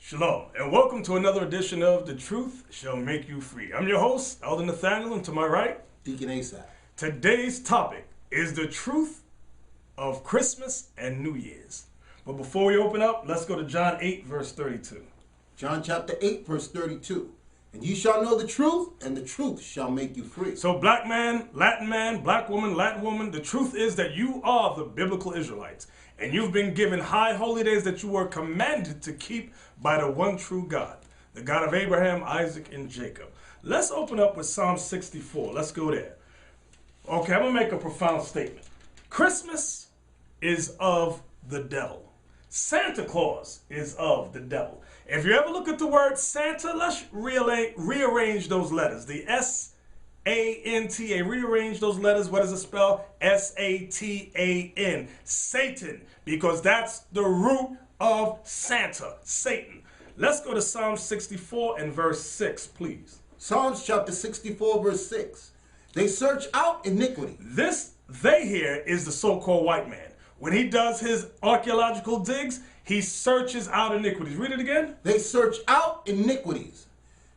Shalom, and welcome to another edition of The Truth Shall Make You Free. I'm your host, Elder Nathaniel, and to my right, Deacon Asaph. Today's topic is the truth of Christmas and New Year's. But before we open up, let's go to John 8, verse 32. John chapter 8, verse 32. And ye shall know the truth, and the truth shall make you free. So black man, black woman, Latin woman, the truth is that you are the biblical Israelites. And you've been given high holy days that you were commanded to keep by the one true God, the God of Abraham, Isaac, and Jacob. Let's open up with Psalm 64. Let's go there. Okay, I'm going to make a profound statement. Christmas is of the devil. Santa Claus is of the devil. If you ever look at the word Santa, let's rearrange those letters. The S-A-N-T-A. Rearrange those letters. What does it spell? S-A-T-A-N. Satan. Because that's the root of Santa. Satan. Let's go to Psalm 64 and verse 6, please. Psalms chapter 64, verse 6. They search out iniquity. This they here is the so-called white man. When he does his archaeological digs, he searches out iniquities. Read it again. They search out iniquities.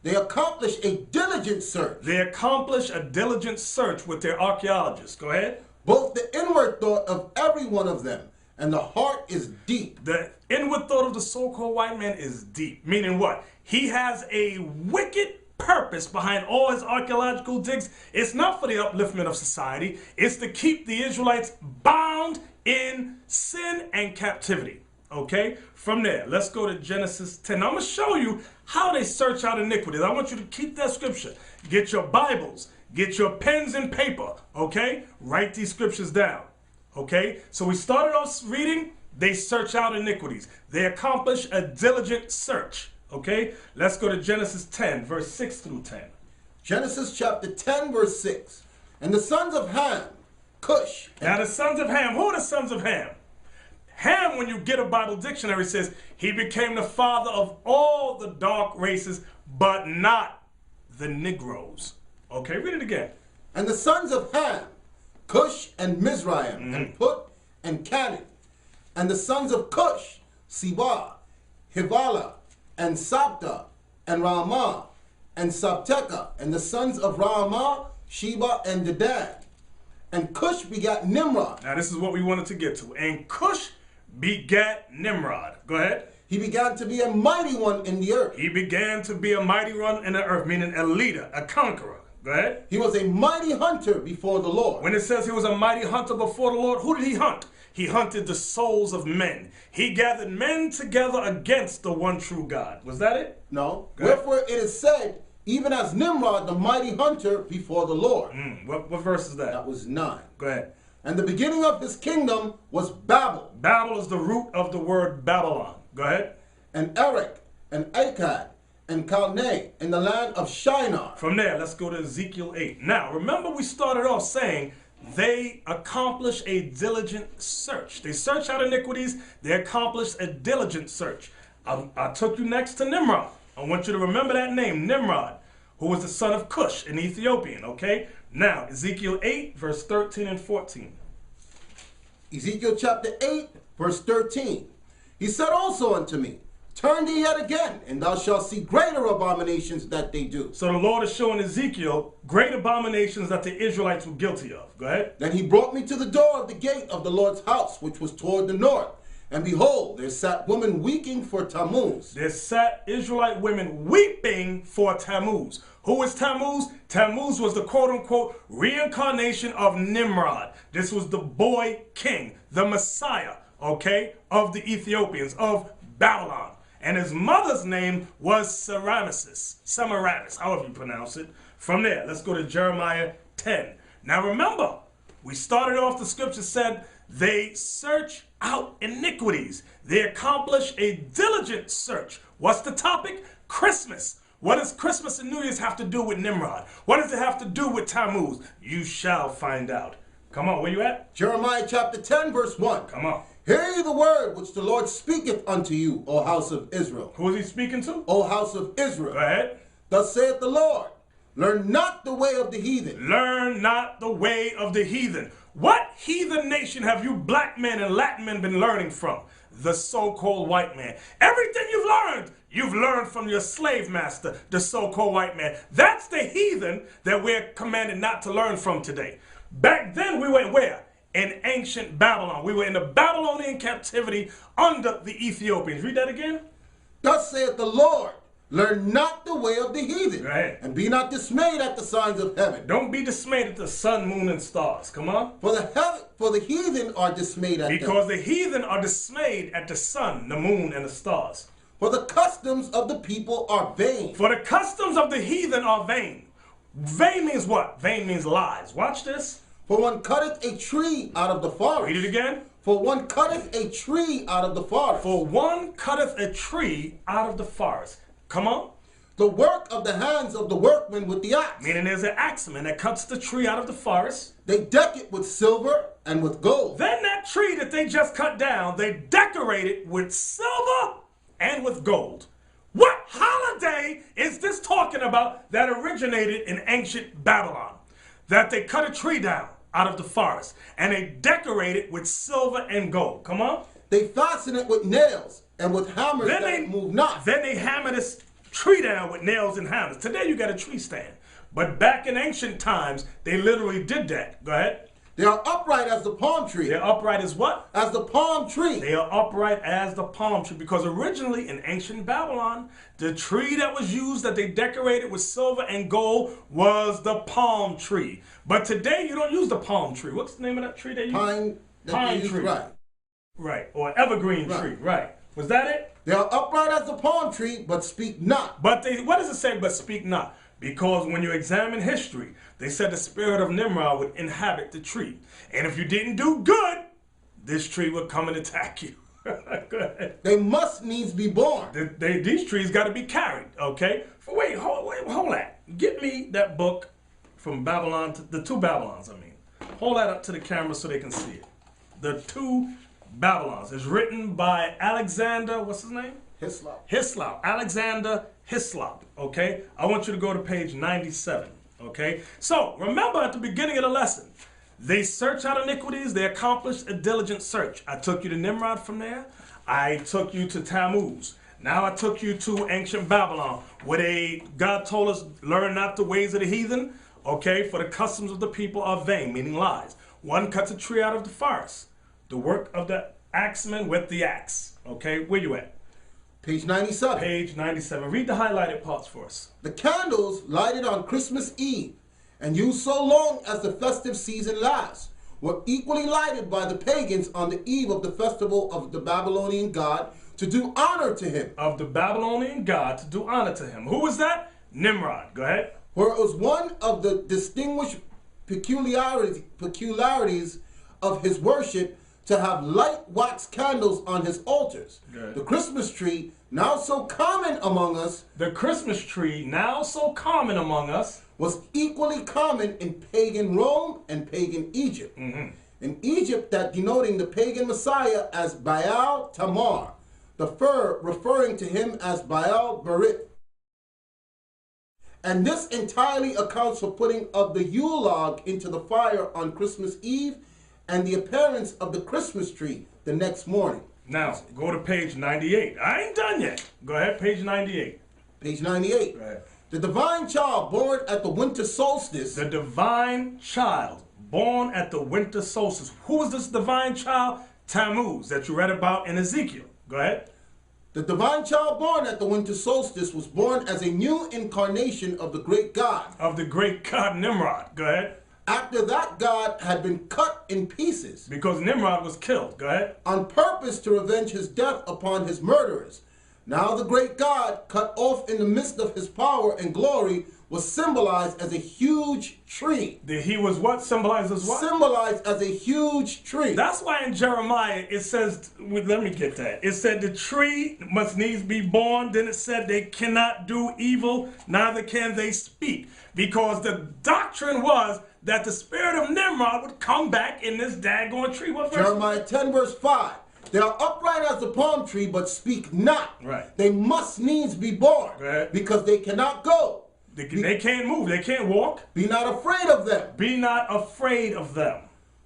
They accomplish a diligent search. They accomplish a diligent search with their archaeologists. Go ahead. Both the inward thought of every one of them and the heart is deep. The inward thought of the so-called white man is deep. Meaning what? He has a wicked purpose behind all his archaeological digs. It's not for the upliftment of society. It's to keep the Israelites bound in sin and captivity. Okay? From there, let's go to Genesis 10. I'm going to show you how they search out iniquities. I want you to keep that scripture. Get your Bibles. Get your pens and paper. Okay? Write these scriptures down. Okay? So we started off reading, they search out iniquities. They accomplish a diligent search. Okay? Let's go to Genesis 10, verse 6 through 10. Genesis chapter 10, verse 6. And the sons of Ham, Cush. Now the sons of Ham, who are the sons of Ham? Ham, when you get a Bible dictionary, says he became the father of all the dark races, but not the Negroes. Okay, read it again. And the sons of Ham, Cush and Mizraim, and Put and Canaan. And the sons of Cush, Seba, Hivala, and Sabta, and Ramah, and Sabteka. And the sons of Ramah, Sheba, and Dedan. And Cush begat Nimrod. Now this is what we wanted to get to. And Cush begat Nimrod. Go ahead. He began to be a mighty one in the earth. He began to be a mighty one in the earth, meaning a leader, a conqueror. Go ahead. He was a mighty hunter before the Lord. When it says he was a mighty hunter before the Lord, who did he hunt? He hunted the souls of men. He gathered men together against the one true God. Was that it? No. Wherefore it is said, even as Nimrod, the mighty hunter before the Lord. What verse is that? That was 9. Go ahead. And the beginning of his kingdom was Babel. Babel is the root of the word Babylon. Go ahead. And Erech, and Akkad, and Calneh, in the land of Shinar. From there, let's go to Ezekiel 8. Now, remember we started off saying they accomplish a diligent search. They search out iniquities. They accomplish a diligent search. I took you next to Nimrod. I want you to remember that name, Nimrod, who was the son of Cush, an Ethiopian, okay? Now, Ezekiel 8, verse 13 and 14. Ezekiel chapter 8, verse 13. He said also unto me, turn thee yet again, and thou shalt see greater abominations that they do. So the Lord is showing Ezekiel great abominations that the Israelites were guilty of. Go ahead. Then he brought me to the door of the gate of the Lord's house, which was toward the north. And behold, there sat women weeping for Tammuz. There sat Israelite women weeping for Tammuz. Who is Tammuz? Tammuz was the quote-unquote reincarnation of Nimrod. This was the boy king, the Messiah, okay, of the Ethiopians, of Babylon. And his mother's name was Semiramis, however you pronounce it. From there, let's go to Jeremiah 10. Now remember, we started off, the scripture said, they search out iniquities. They accomplish a diligent search. What's the topic? Christmas. What does Christmas and New Year's have to do with Nimrod? What does it have to do with Tammuz? You shall find out. Come on, where you at? Jeremiah chapter 10, verse 1. Come on. Hear ye the word which the Lord speaketh unto you, O house of Israel. Who is he speaking to? O house of Israel. Go ahead. Thus saith the Lord, learn not the way of the heathen. Learn not the way of the heathen. What heathen nation have you black men and Latin men been learning from? the so-called white man. Everything you've learned from your slave master, the so-called white man. That's the heathen that we're commanded not to learn from today. Back then we were where? In ancient Babylon. We were in the Babylonian captivity under the Ethiopians. Read that again. Thus saith the Lord, learn not the way of the heathen, Right. and be not dismayed at the signs of heaven. Don't be dismayed at the sun, moon, and stars. Come on. For the heathen are dismayed at Because them. the heathen are dismayed at the sun, the moon, and the stars. For the customs of the people are vain. For the customs of the heathen are vain. Vain means what? Vain means lies. Watch this. For one cutteth a tree out of the forest. Read it again. For one cutteth a tree out of the forest. For one cutteth a tree out of the forest. Come on. The work of the hands of the workmen with the axe. Meaning there's an axeman that cuts the tree out of the forest. They deck it with silver and with gold. Then that tree that they just cut down, they decorate it with silver and with gold. What holiday is this talking about that originated in ancient Babylon? That they cut a tree down out of the forest and they decorate it with silver and gold. Come on. They fasten it with nails and with hammers that move not. Then they hammer this tree down with nails and hammers. Today you got a tree stand. But back in ancient times, they literally did that. Go ahead. They are upright as the palm tree. They're upright as what? As the palm tree. They are upright as the palm tree. Because originally in ancient Babylon, the tree that was used that they decorated with silver and gold was the palm tree. But today you don't use the palm tree. What's the name of that tree they use? Pine tree. Right. Right. Or evergreen tree. Right. Was that it? They are upright as the palm tree, but speak not. But what does it say, but speak not? Because when you examine history, they said the spirit of Nimrod would inhabit the tree. And if you didn't do good, this tree would come and attack you. Go ahead. They must needs be born. These trees got to be carried, okay? Wait, hold that. Get me that book from Babylon, the two Babylons, I mean. Hold that up to the camera so they can see it. The two Babylons. It's written by Alexander, what's his name? Hislop. Alexander Hislop, okay? I want you to go to page 97, okay? So, remember at the beginning of the lesson, they search out iniquities, they accomplished a diligent search. I took you to Nimrod from there. I took you to Tammuz. Now I took you to ancient Babylon, where God told us, learn not the ways of the heathen, okay? For the customs of the people are vain, meaning lies. One cuts a tree out of the forest. The work of the axeman with the axe, okay? Where you at? Page 97. Page 97. Read the highlighted parts for us. The candles lighted on Christmas Eve and used so long as the festive season lasts were equally lighted by the pagans on the eve of the festival of the Babylonian god to do honor to him. Of the Babylonian god to do honor to him. Who was that? Nimrod. Go ahead. For it was one of the distinguished peculiarities of his worship to have light wax candles on his altars. Good. The Christmas tree, now so common among us, was equally common in pagan Rome and pagan Egypt. In Egypt, that denoting the pagan Messiah as Baal Tamar, the fir referring to him as Baal Berith. And this entirely accounts for putting of the Yule log into the fire on Christmas Eve and the appearance of the Christmas tree the next morning. Now, go to page 98. I ain't done yet. Go ahead, page 98. Page 98. Go ahead. The divine child born at the winter solstice. The divine child born at the winter solstice. Who is this divine child? Tammuz, that you read about in Ezekiel. Go ahead. The divine child born at the winter solstice was born as a new incarnation of the great God. Of the great God Nimrod. Go ahead. After that God had been cut in pieces. Because Nimrod was killed. Go ahead. On purpose to revenge his death upon his murderers. Now the great God, cut off in the midst of his power and glory, was symbolized as a huge tree. He was what? Symbolized as what? Symbolized as a huge tree. That's why in Jeremiah it says, let me get that. It said the tree must needs be born. Then it said they cannot do evil, neither can they speak. Because the doctrine was that the spirit of Nimrod would come back in this daggone tree. What verse? Jeremiah 10 verse 5. They are upright as the palm tree, but speak not. Right. They must needs be born, right, because they cannot go. They can't move. They can't walk. Be not afraid of them. Be not afraid of them.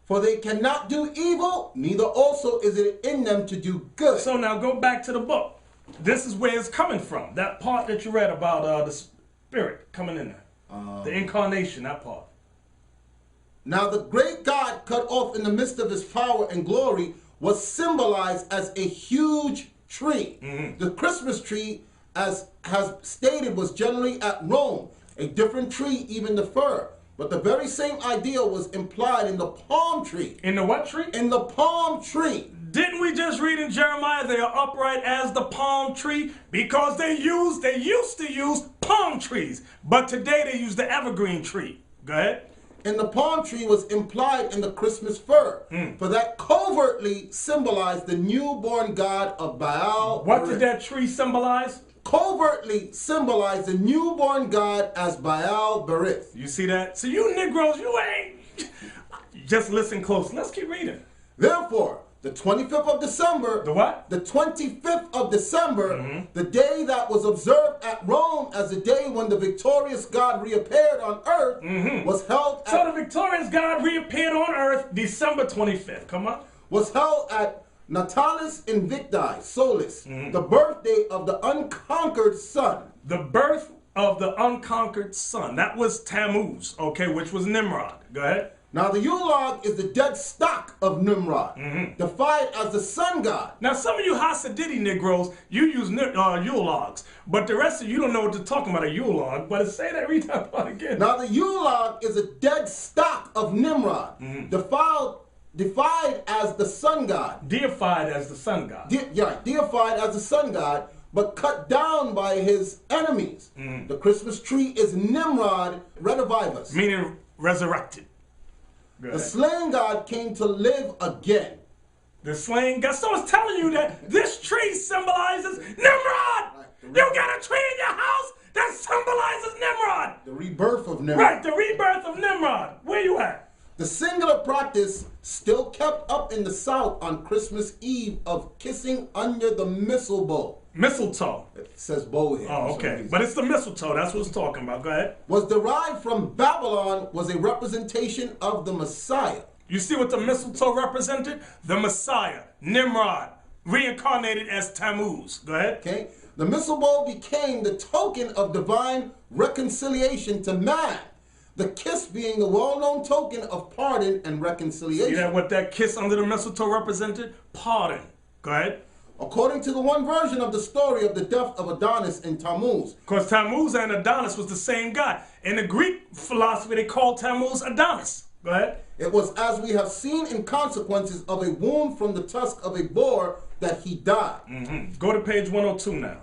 For they cannot do evil, neither also is it in them to do good. So now go back to the book. This is where it's coming from. That part that you read about the spirit coming in there. The incarnation, that part. Now the great God cut off in the midst of his power and glory was symbolized as a huge tree. The Christmas tree, as has stated, was generally at Rome. A different tree, even the fir. But the very same idea was implied in the palm tree. In the what tree? In the palm tree. Didn't we just read in Jeremiah they are upright as the palm tree? Because they used to use palm trees. But today they use the evergreen tree. Go ahead. And the palm tree was implied in the Christmas fir. For that covertly symbolized the newborn god of Baal. What did that tree symbolize? Covertly symbolized the newborn god as Baal Berith. You see that? So you Negroes, you ain't. Just listen close. Let's keep reading. Therefore, the 25th of December. The what? The 25th of December, the day that was observed at Rome as the day when the victorious God reappeared on earth, was held at... So the victorious God reappeared on earth December 25th. Come on. Was held at Natalis Invicti Solis, the birthday of the unconquered sun. The birth of the unconquered sun. That was Tammuz, okay, which was Nimrod. Go ahead. Now the Yule log is the dead stock of Nimrod, defied as the sun god. Now some of you Hasididi Negroes, you use Yule logs, but the rest of you don't know what to talk about a Yule log. But say that, read that part again. Now the Yule log is a dead stock of Nimrod, defied as the sun god. Deified as the sun god. Deified as the sun god, but cut down by his enemies. The Christmas tree is Nimrod redivivus. Meaning resurrected. The slain God came to live again. The slain God. So it's telling you that this tree symbolizes Nimrod. You got a tree in your house that symbolizes Nimrod. The rebirth of Nimrod. Right, the rebirth of Nimrod. Where you at? The singular practice still kept up in the South on Christmas Eve of kissing under the mistletoe. Mistletoe. It says bow here. Oh, okay. But it's the mistletoe. That's what it's talking about. Go ahead. Was derived from Babylon, was a representation of the Messiah. You see what the mistletoe represented? The Messiah, Nimrod, reincarnated as Tammuz. Go ahead. Okay. The mistletoe became the token of divine reconciliation to man. The kiss being the well-known token of pardon and reconciliation. See that what that kiss under the mistletoe represented? Pardon. Go ahead. According to the one version of the story of the death of Adonis in Tammuz. Because Tammuz and Adonis was the same guy. In the Greek philosophy, they called Tammuz Adonis. Go ahead. It was as we have seen in consequences of a wound from the tusk of a boar that he died. Go to page 102 now.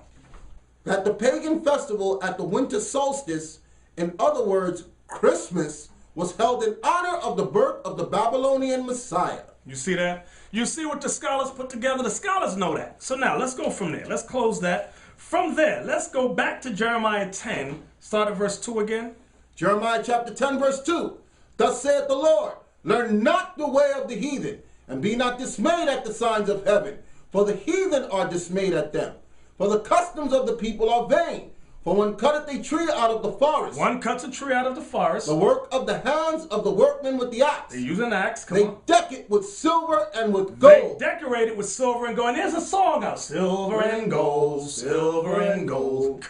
That the pagan festival at the winter solstice, in other words, Christmas, was held in honor of the birth of the Babylonian Messiah. You see that? You see what the scholars put together? The scholars know that. So now, let's go from there. Let's close that. From there, let's go back to Jeremiah 10. Start at verse 2 again. Jeremiah chapter 10, verse 2. Thus saith the Lord, learn not the way of the heathen, and be not dismayed at the signs of heaven. For the heathen are dismayed at them. For the customs of the people are vain. For one cutteth a tree out of the forest. One cuts a tree out of the forest. The work of the hands of the workmen with the axe. They use an axe. They deck it with silver and with gold. They decorate it with silver and gold. And there's a song out. Silver and gold, silver and gold.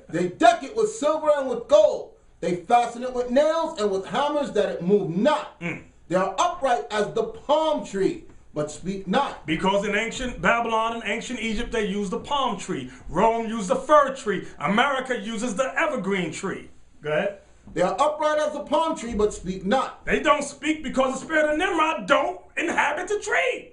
They deck it with silver and with gold. They fasten it with nails and with hammers that it move not. They are upright as the palm tree, but speak not. Because in ancient Babylon and ancient Egypt, they used the palm tree. Rome used the fir tree. America uses the evergreen tree. Go ahead. They are upright as the palm tree, but speak not. They don't speak because the spirit of Nimrod don't inhabit the tree.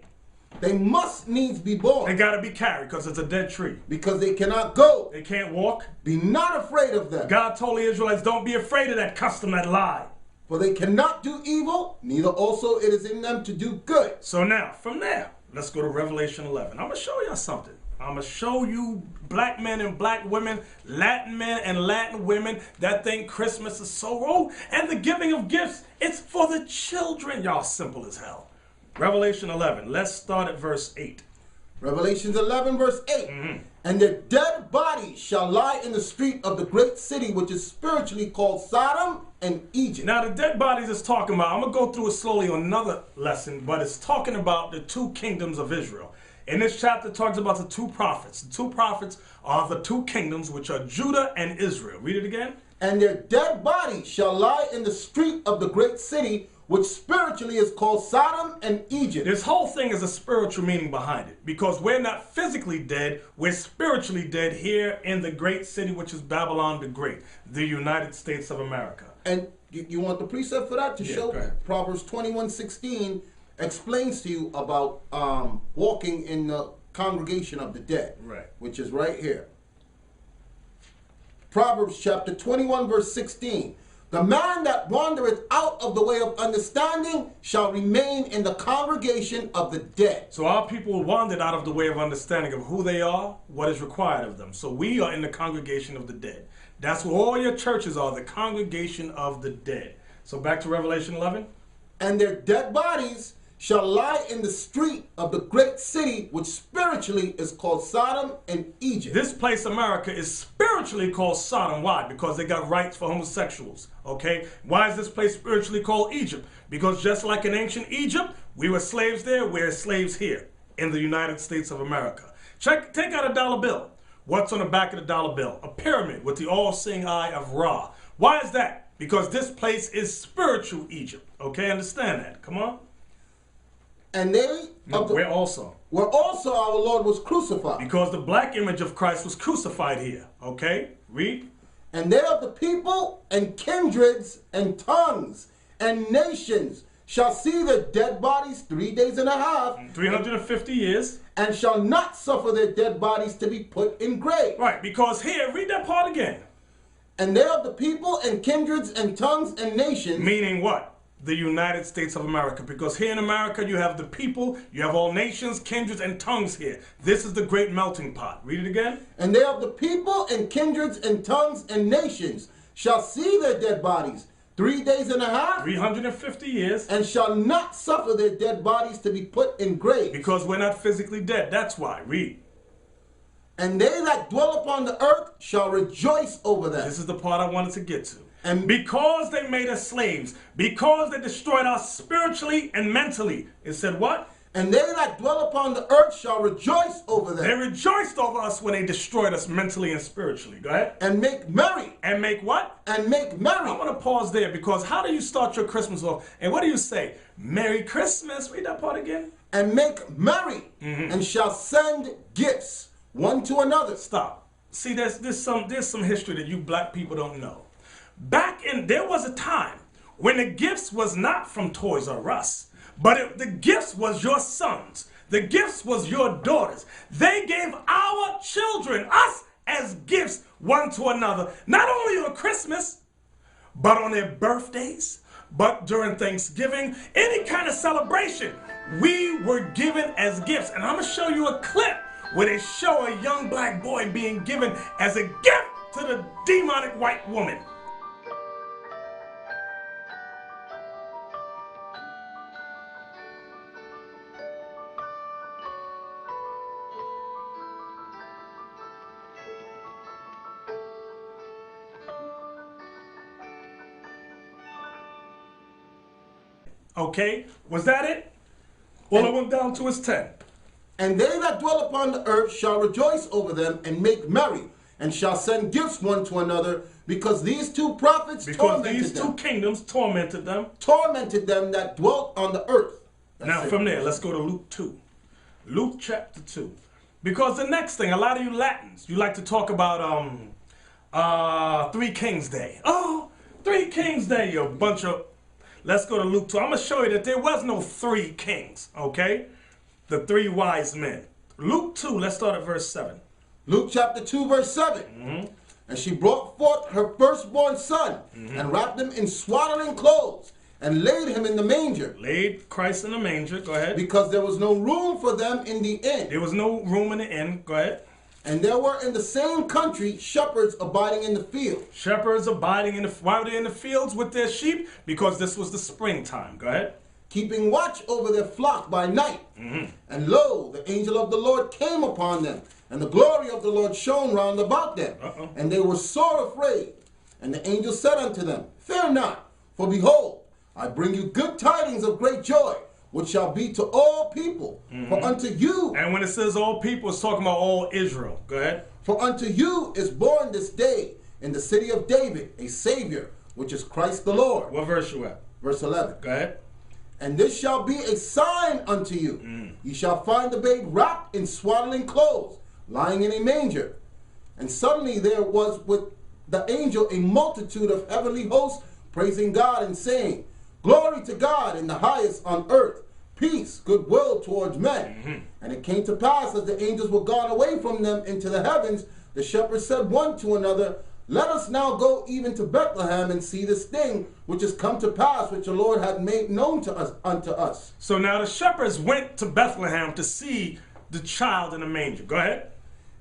They must needs be born. They got to be carried because it's a dead tree. Because they cannot go. They can't walk. Be not afraid of them. God told the Israelites, don't be afraid of that custom, that lie. For they cannot do evil, neither also it is in them to do good. So now, from there, let's go to Revelation 11. I'm going to show you something. I'm going to show you black men and black women, Latin men and Latin women that think Christmas is so wrong. And the giving of gifts, it's for the children. Y'all simple as hell. Revelation 11. Let's start at verse 8. Revelations 11, verse 8. And their dead bodies shall lie in the street of the great city, which is spiritually called Sodom and Egypt. Now, the dead bodies is talking about, I'm going to go through it slowly on another lesson, but it's talking about the two kingdoms of Israel. In this chapter, it talks about the two prophets. The two prophets are the two kingdoms, which are Judah and Israel. Read it again. And their dead bodies shall lie in the street of the great city, which spiritually is called Sodom and Egypt. This whole thing is a spiritual meaning behind it, because we're not physically dead, we're spiritually dead here in the great city, which is Babylon the Great, the United States of America. And you want the precept for that to Yeah, show? go ahead. Proverbs 21:16 explains to you about walking in the congregation of the dead, Right. which is right here. Proverbs chapter 21 verse 16. The man that wandereth out of the way of understanding shall remain in the congregation of the dead. So our people wandered out of the way of understanding of who they are, what is required of them. So we are in the congregation of the dead. That's where all your churches are, the congregation of the dead. So back to Revelation 11. And their dead bodies shall lie in the street of the great city, which spiritually is called Sodom and Egypt. This place, America, is spiritually called Sodom. Why? Because they got rights for homosexuals. Okay? Why is this place spiritually called Egypt? Because just like in ancient Egypt, we were slaves there, we're slaves here in the United States of America. Take out a dollar bill. What's on the back of the dollar bill? A pyramid with the all-seeing eye of Ra. Why is that? Because this place is spiritual Egypt. Okay? Understand that. Come on. And they Where also? where also our Lord was crucified. Because the black image of Christ was crucified here. Okay? Read. And they of the people and kindreds and tongues and nations shall see their dead bodies 3 days and a half, 350 years. and shall not suffer their dead bodies to be put in grave. Right, because here, read that part again. And they of the people and kindreds and tongues and nations. Meaning what? The United States of America. Because here in America, you have the people, you have all nations, kindreds, and tongues here. This is the great melting pot. Read it again. And they of the people and kindreds and tongues and nations shall see their dead bodies 3 days and a half, 350 years. and shall not suffer their dead bodies to be put in graves. Because we're not physically dead. That's why. Read. And they that dwell upon the earth shall rejoice over them. This is the part I wanted to get to. And because they made us slaves, because they destroyed us spiritually and mentally, it said what? And they that dwell upon the earth shall rejoice over They them. rejoiced over us when they destroyed us mentally and spiritually. Go ahead. And make merry. And make what? And make merry. I want to pause there, because how do you start your Christmas off? And what do you say? Merry Christmas. Read that part again. And make merry. And shall send gifts one to another. Stop. See, there's some history that you black people don't know. There was a time when the gifts was not from Toys R Us, but the gifts was your sons. The gifts was your daughters. They gave our children, us, as gifts one to another, not only on Christmas, but on their birthdays, but during Thanksgiving, any kind of celebration, we were given as gifts. And I'm going to show you a clip where they show a young black boy being given as a gift to the demonic white woman. Okay, was that it? Well, it went down to his 10. And they that dwell upon the earth shall rejoice over them and make merry, and shall send gifts one to another, because these two prophets Because two kingdoms tormented them. tormented them that dwelt on the earth. Now from there, let's go to Luke 2. Luke chapter 2. Because the next thing, a lot of you Latins, you like to talk about Three Kings Day. Oh, Three Kings Day, you bunch of... Let's go to Luke 2. I'm going to show you that there was no three kings, okay? The three wise men. Luke 2, let's start at verse 7. Luke chapter 2 verse 7. And she brought forth her firstborn son, and wrapped him in swaddling clothes, and laid him in the manger. Laid Christ in the manger. Go ahead. Because there was no room for them in the inn. There was no room in the inn. Go ahead. And there were in the same country shepherds abiding in the field. Shepherds abiding in the... Why were they in the fields with their sheep? Because this was the springtime. Go ahead. Keeping watch over their flock by night. And lo, the angel of the Lord came upon them, and the glory of the Lord shone round about them. And they were sore afraid. And the angel said unto them, fear not, for behold, I bring you good tidings of great joy, which shall be to all people. For unto you... And when it says all people, it's talking about all Israel. Go ahead. For unto you is born this day in the city of David a Savior, which is Christ the Lord. What verse you at? Verse 11. Go ahead. And this shall be a sign unto you. Ye shall find the babe wrapped in swaddling clothes, lying in a manger. And suddenly there was with the angel a multitude of heavenly hosts, praising God and saying, Glory to God in the highest on earth, peace, goodwill towards men. And it came to pass, as the angels were gone away from them into the heavens, the shepherds said one to another, Let us now go even to Bethlehem and see this thing which is come to pass, which the Lord hath made known to us unto us. So now the shepherds went to Bethlehem to see the child in the manger. Go ahead.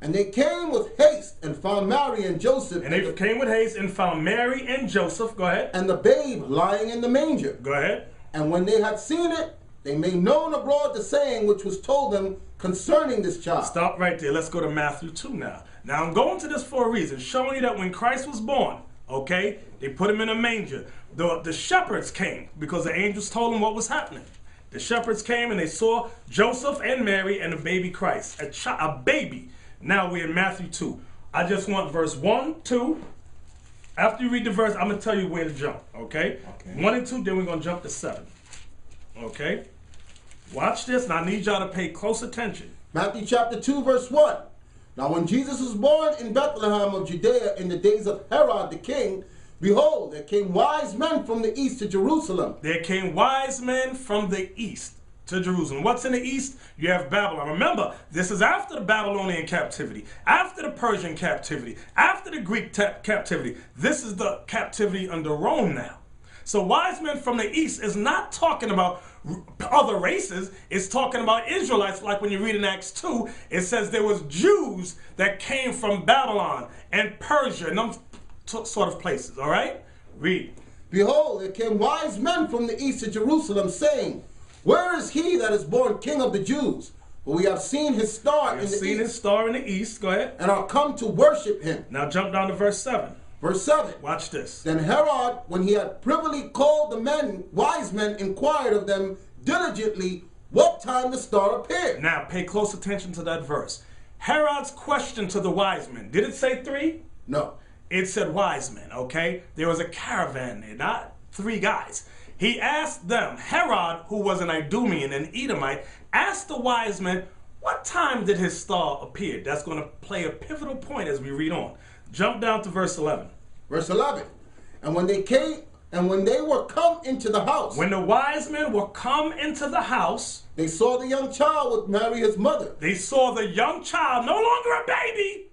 And they came with haste and found Mary and Joseph. And they came with haste and found Mary and Joseph. Go ahead. And the babe lying in the manger. Go ahead. And when they had seen it, they made known abroad the saying which was told them concerning this child. Stop right there. Let's go to Matthew 2 now. Now I'm going to this for a reason, showing you that when Christ was born, okay, they put him in a manger. The shepherds came because the angels told them what was happening. The shepherds came and they saw Joseph and Mary and the baby Christ, a baby. Now we're in Matthew 2. I just want verse 1, 2. After you read the verse, I'm going to tell you where to jump, okay? 1 and 2, then we're going to jump to 7. Okay? Watch this, and I need y'all to pay close attention. Matthew chapter 2, verse 1. Now when Jesus was born in Bethlehem of Judea in the days of Herod the king, behold, there came wise men from the east to Jerusalem. There came wise men from the east to Jerusalem. What's in the east? You have Babylon. Remember, this is after the Babylonian captivity, after the Persian captivity, after the Greek captivity. This is the captivity under Rome now. So wise men from the east is not talking about other races. It's talking about Israelites. Like when you read in Acts 2, it says there was Jews that came from Babylon and Persia and them sort of places. All right? Read. Behold, there came wise men from the east to Jerusalem, saying, Where is he that is born King of the Jews? For we have seen his star in the east. His star in the east. Go ahead. And are come to worship him. Now jump down to verse 7. Verse 7. Watch this. Then Herod, when he had privily called the men, wise men, inquired of them diligently what time the star appeared. Now pay close attention to that verse. Herod's question to the wise men. Did it say 3? No. It said wise men, okay? There was a caravan there, not 3 guys. He asked them, Herod, who was an Idumean, an Edomite, asked the wise men, what time did his star appear? That's going to play a pivotal point as we read on. Jump down to verse 11. Verse 11. And when they were come into the house. When the wise men were come into the house. They saw the young child with Mary his mother. They saw the young child, no longer a baby.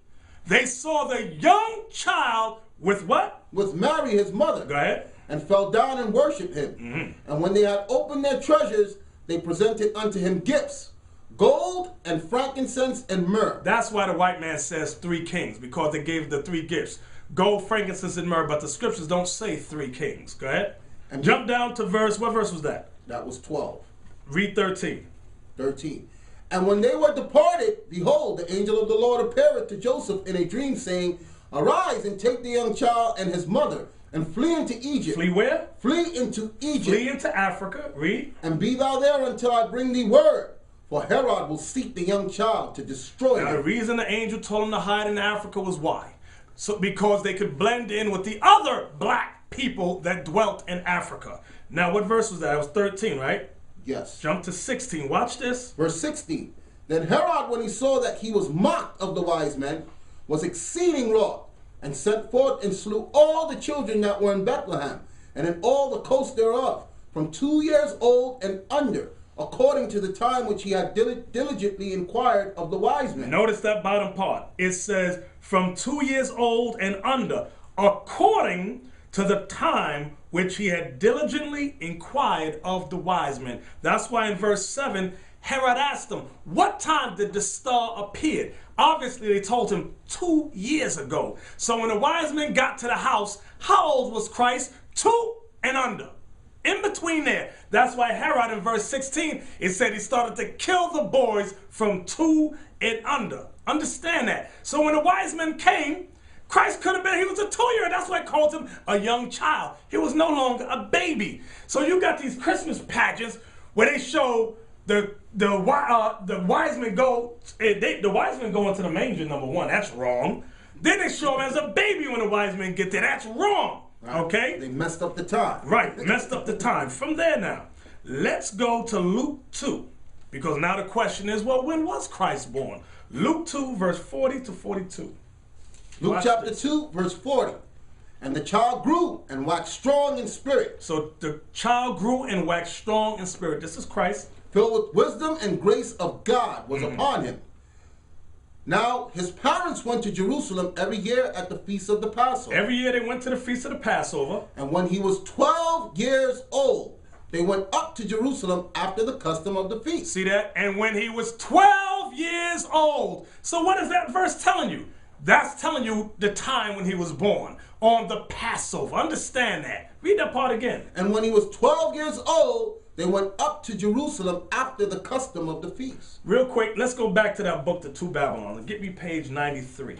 They saw the young child with what? With Mary his mother. Go ahead. And fell down and worshipped him. And when they had opened their treasures, they presented unto him gifts, gold and frankincense and myrrh. That's why the white man says 3 kings, because they gave the 3 gifts. Gold, frankincense, and myrrh, but the scriptures don't say 3 kings. Go ahead. And jump down to what verse was that? That was 12. Read 13. 13. And when they were departed, behold, the angel of the Lord appeared to Joseph in a dream, saying, Arise and take the young child and his mother, and flee into Egypt. Flee where? Flee into Egypt. Flee into Africa. Read. And be thou there until I bring thee word. For Herod will seek the young child to destroy him. Now the reason the angel told him to hide in Africa was why? So because they could blend in with the other black people that dwelt in Africa. Now what verse was that? It was 13, right? Yes. Jump to 16. Watch this. Verse 16. Then Herod, when he saw that he was mocked of the wise men, was exceeding wroth, and sent forth and slew all the children that were in Bethlehem, and in all the coast thereof, from 2 years old and under, according to the time which he had diligently inquired of the wise men. Notice that bottom part. It says, from 2 years old and under, according to the time which he had diligently inquired of the wise men. That's why in verse 7, Herod asked them, what time did the star appear? Obviously, they told him 2 years ago. So when the wise men got to the house, how old was Christ? 2 and under. In between there. That's why Herod in verse 16, it said he started to kill the boys from 2 and under. Understand that. So when the wise men came, Christ could have been, he was a 2-year-old. That's why I called him a young child. He was no longer a baby. So you got these Christmas pageants where they show the wise men go, the wise men go into the manger, number one. That's wrong. Then they show him as a baby when the wise men get there. That's wrong. Right. Okay? They messed up the time. Right, messed up the time. From there now, let's go to Luke 2. Because now the question is, well, when was Christ born? Luke 2, verse 40 to 42. Luke Watch chapter this. 2, verse 40. And the child grew and waxed strong in spirit, So the child grew and waxed strong in spirit. This is Christ. filled with wisdom and grace of God was upon him. Now his parents went to Jerusalem every year at the feast of the Passover. Every year they went to the feast of the Passover. And when he was 12 years old, they went up to Jerusalem after the custom of the feast. See that? And when he was 12 years old. So what is that verse telling you? That's telling you the time when he was born, on the Passover. Understand that. Read that part again. And when he was 12 years old, they went up to Jerusalem after the custom of the feast. Real quick, let's go back to that book, The Two Babylons. Get me page 93.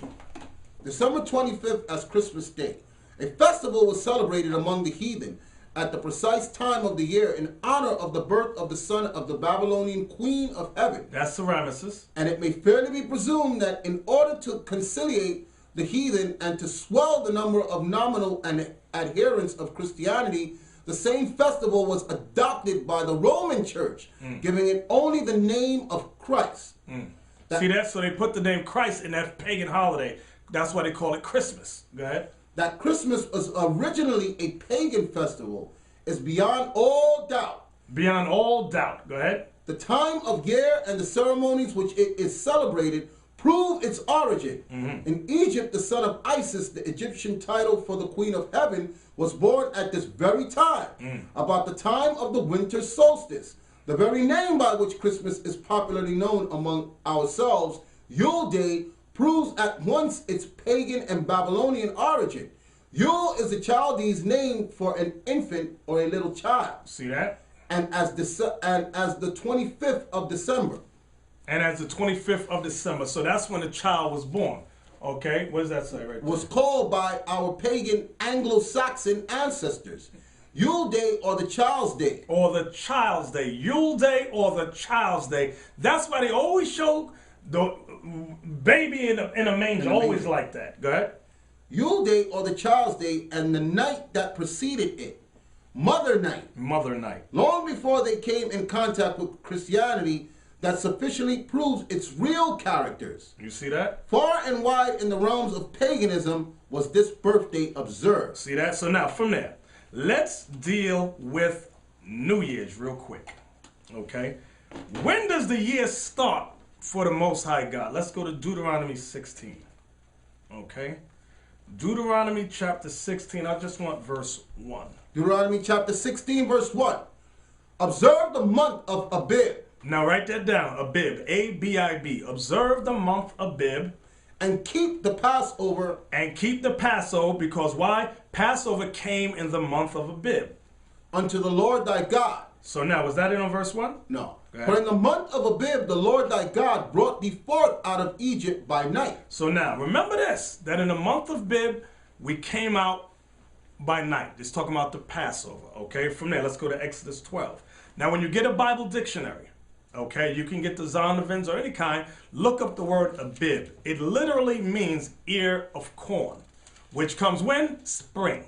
December 25th as Christmas Day. A festival was celebrated among the heathen at the precise time of the year in honor of the birth of the son of the Babylonian queen of heaven. That's Semiramis. And it may fairly be presumed that in order to conciliate the heathen and to swell the number of nominal and adherents of Christianity, the same festival was adopted by the Roman Church, giving it only the name of Christ. See that? So they put the name Christ in that pagan holiday. That's why they call it Christmas. Go ahead. That Christmas was originally a pagan festival is beyond all doubt. Beyond all doubt. Go ahead. The time of year and the ceremonies which it is celebrated prove its origin. In Egypt, the son of Isis, the Egyptian title for the queen of heaven, was born at this very time, about the time of the winter solstice. The very name by which Christmas is popularly known among ourselves, Yule Day, proves at once its pagan and Babylonian origin. Yule is the Chaldees' name for an infant or a little child. See that? And as the 25th of December. And as the 25th of December. So that's when the child was born. Okay? What does that say right there? Was called by our pagan Anglo-Saxon ancestors. Yule Day or the Child's Day. Or the Child's Day. Yule Day or the Child's Day. That's why they always show the baby in a manger. Always like that. Go ahead. Yule Day or the Child's Day and the night that preceded it. Mother Night. Mother Night. Long before they came in contact with Christianity, that sufficiently proves its real characters. You see that? Far and wide in the realms of paganism was this birthday observed. See that? So now, from there, let's deal with New Year's real quick. Okay? When does the year start for the Most High God? Let's go to Deuteronomy 16. Okay? Deuteronomy chapter 16. I just want verse 1. Deuteronomy chapter 16, verse 1. Observe the month of Abib. Now write that down. Abib. A-B-I-B. Observe the month Abib. And keep the Passover. And keep the Passover, because why? Passover came in the month of Abib. Unto the Lord thy God. So now, was that in on verse 1? No. Go ahead. For in the month of Abib, the Lord thy God brought thee forth out of Egypt by night. So now, remember this, that in the month of Abib, we came out by night. It's talking about the Passover, okay? From there, let's go to Exodus 12. Now, when you get a Bible dictionary, okay, you can get the Zondervan's or any kind, look up the word Abib. It literally means ear of corn, which comes when? Spring.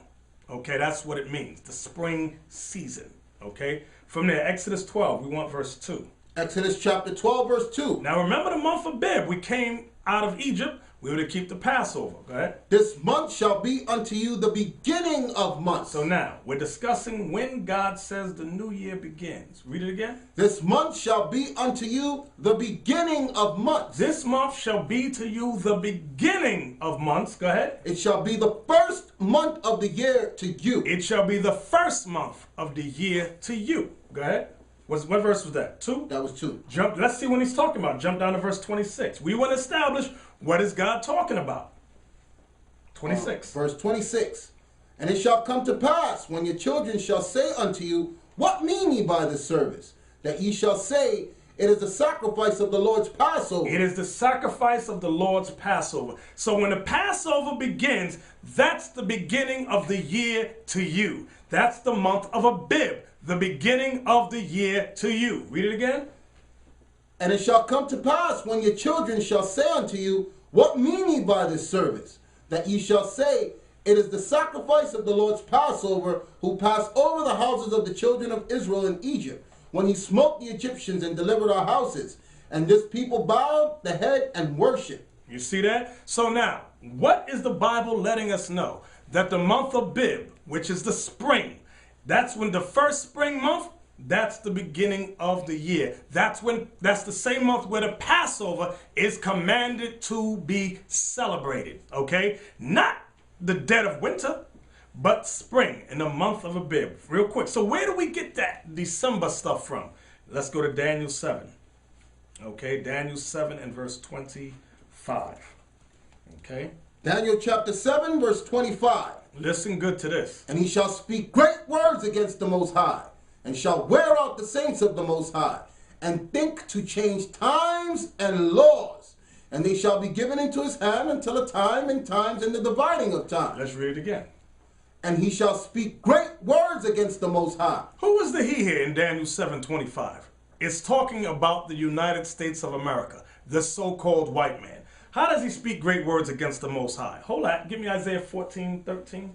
Okay, that's what it means, the spring season, okay? From there, Exodus 12, we want verse 2. Exodus chapter 12, verse 2. Now, remember the month of Abib, we came out of Egypt, we were to keep the Passover, go ahead. This month shall be unto you the beginning of months. So now, we're discussing when God says the new year begins. Read it again. This month shall be unto you the beginning of months. This month shall be to you the beginning of months. Go ahead. It shall be the first month of the year to you. It shall be the first month of the year to you. Go ahead. What verse was that? 2? That was 2. Jump. Let's see what he's talking about. Jump down to verse 26. We want to establish what is God talking about. 26. Verse 26. And it shall come to pass, when your children shall say unto you, What mean ye by this service? That ye shall say, it is the sacrifice of the Lord's Passover. It is the sacrifice of the Lord's Passover. So when the Passover begins, that's the beginning of the year to you. That's the month of Abib, the beginning of the year to you. Read it again. And it shall come to pass when your children shall say unto you, what mean ye by this service? That ye shall say, it is the sacrifice of the Lord's Passover, who passed over the houses of the children of Israel in Egypt, when he smote the Egyptians and delivered our houses. And this people bowed the head and worshiped. You see that? So now, what is the Bible letting us know? That the month of Abib, which is the spring, that's when the first spring month, that's the beginning of the year. That's the same month where the Passover is commanded to be celebrated. Okay? Not the dead of winter, but spring in the month of Abib. Real quick. So where do we get that December stuff from? Let's go to Daniel 7. Okay, Daniel 7 and verse 25. Okay? Daniel chapter 7, verse 25. Listen good to this. And he shall speak great words against the Most High, and shall wear out the saints of the Most High, and think to change times and laws. And they shall be given into his hand until a time and times and the dividing of time. Let's read it again. And he shall speak great words against the Most High. Who is the he here in Daniel 7:25? It's talking about the United States of America, the so-called white man. How does he speak great words against the Most High? Hold on. Give me Isaiah 14:13.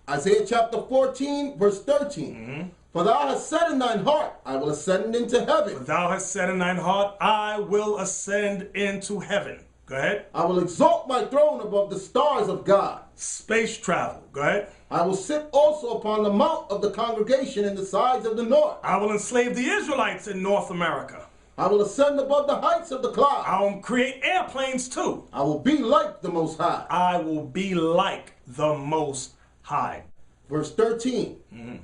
Isaiah chapter 14, verse 13. For thou hast said in thine heart, I will ascend into heaven. For thou hast said in thine heart, I will ascend into heaven. Go ahead. I will exalt my throne above the stars of God. Space travel. Go ahead. I will sit also upon the mount of the congregation in the sides of the north. I will enslave the Israelites in North America. I will ascend above the heights of the clouds. I will create airplanes too. I will be like the Most High. I will be like the Most High. Verse 13.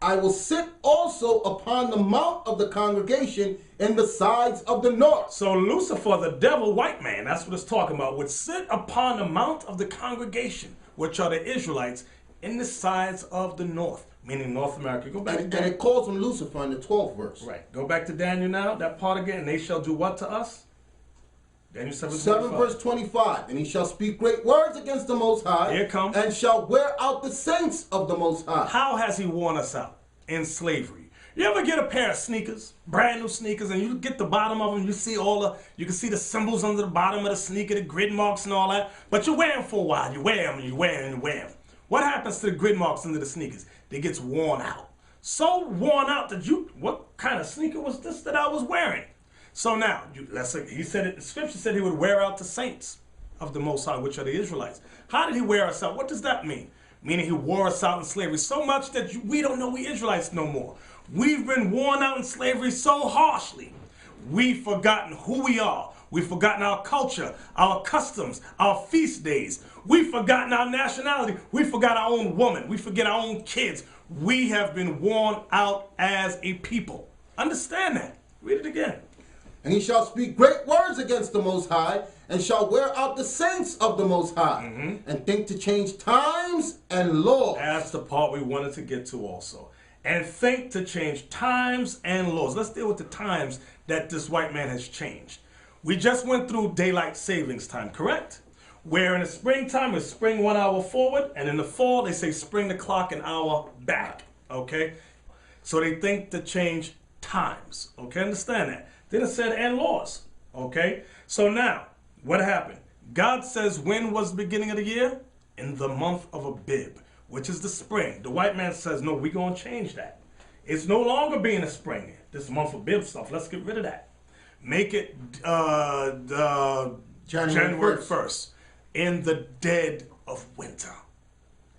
I will sit also upon the mount of the congregation in the sides of the north. So Lucifer, the devil, white man, that's what it's talking about, would sit upon the mount of the congregation, which are the Israelites, in the sides of the north, meaning North America. Go back to Daniel. And it calls him Lucifer in the 12th verse. Right. Go back to Daniel now, that part again. And they shall do what to us? Daniel 7, 7 verse 25. And he shall speak great words against the Most High. Here it comes. And shall wear out the saints of the Most High. How has he worn us out? In slavery. You ever get a pair of sneakers, brand new sneakers, and you get the bottom of them, you can see the symbols under the bottom of the sneaker, the grid marks and all that, but you wear them for a while. You wear them, and you wear them, and you wear them. What happens to the grid marks under the sneakers? They gets worn out. So worn out that what kind of sneaker was this that I was wearing? So now, he said it, the scripture said he would wear out the saints of the Most High, which are the Israelites. How did he wear us out? What does that mean? Meaning he wore us out in slavery so much that we don't know we Israelites no more. We've been worn out in slavery so harshly. We've forgotten who we are. We've forgotten our culture, our customs, our feast days. We've forgotten our nationality. We forgot our own woman. We forget our own kids. We have been worn out as a people. Understand that. Read it again. And he shall speak great words against the Most High, and shall wear out the saints of the Most High, and think to change times and laws. That's the part we wanted to get to also. And think to change times and laws. Let's deal with the times that this white man has changed. We just went through daylight savings time, correct? Where in the springtime is spring 1 hour forward, and in the fall they say spring the clock an hour back, okay? So they think to change times, okay? Understand that. Then it said and laws, okay? So now, what happened? God says when was the beginning of the year? In the month of Abib, which is the spring. The white man says, no, we're going to change that. It's no longer being a spring. This month of Abib stuff, let's get rid of that. Make it January 1st. In the dead of winter.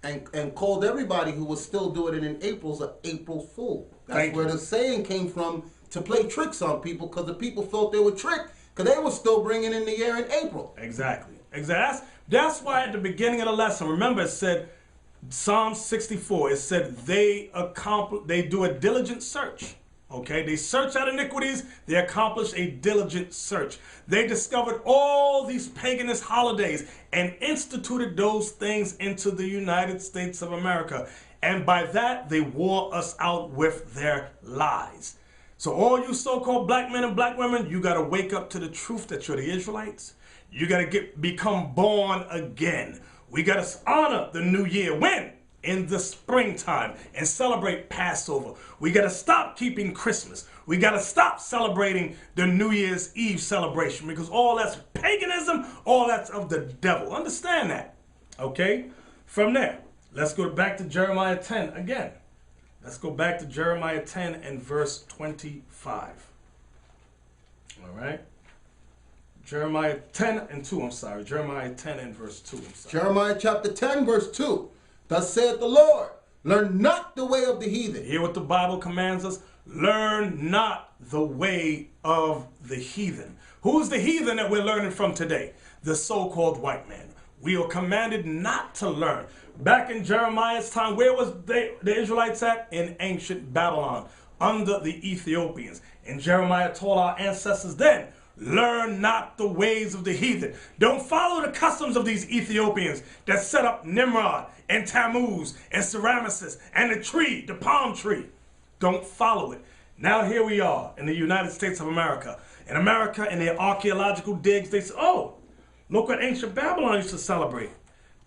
And called everybody who was still doing it in April an April Fool. That's where the saying came from, to play tricks on people, because the people felt they were tricked because they were still bringing in the year in April. Exactly. That's why at the beginning of the lesson, remember it said, Psalm 64, it said they do a diligent search. Okay, they search out iniquities, they accomplish a diligent search. They discovered all these paganist holidays and instituted those things into the United States of America. And by that, they wore us out with their lies. So all you so-called black men and black women, you got to wake up to the truth that you're the Israelites. You got to become born again. We got to honor the new year. When? In the springtime, and celebrate Passover. We got to stop keeping Christmas. We got to stop celebrating the New Year's Eve celebration, because all that's paganism, all that's of the devil. Understand that. Okay? From there, let's go back to Jeremiah 10 again. Let's go back to Jeremiah 10 and verse 25. All right? Jeremiah 10 and 2, I'm sorry. Jeremiah 10 and verse 2, I'm sorry. Jeremiah chapter 10, verse 2. Thus saith the Lord, learn not the way of the heathen. Hear what the Bible commands us? Learn not the way of the heathen. Who's the heathen that we're learning from today? The so-called white man. We are commanded not to learn. Back in Jeremiah's time, where was the Israelites at? In ancient Babylon, under the Ethiopians. And Jeremiah told our ancestors then, learn not the ways of the heathen. Don't follow the customs of these Ethiopians that set up Nimrod and Tammuz and Semiramis and the tree, the palm tree. Don't follow it. Now here we are in the United States of America. In America, in their archaeological digs, they say, oh, look what ancient Babylon used to celebrate.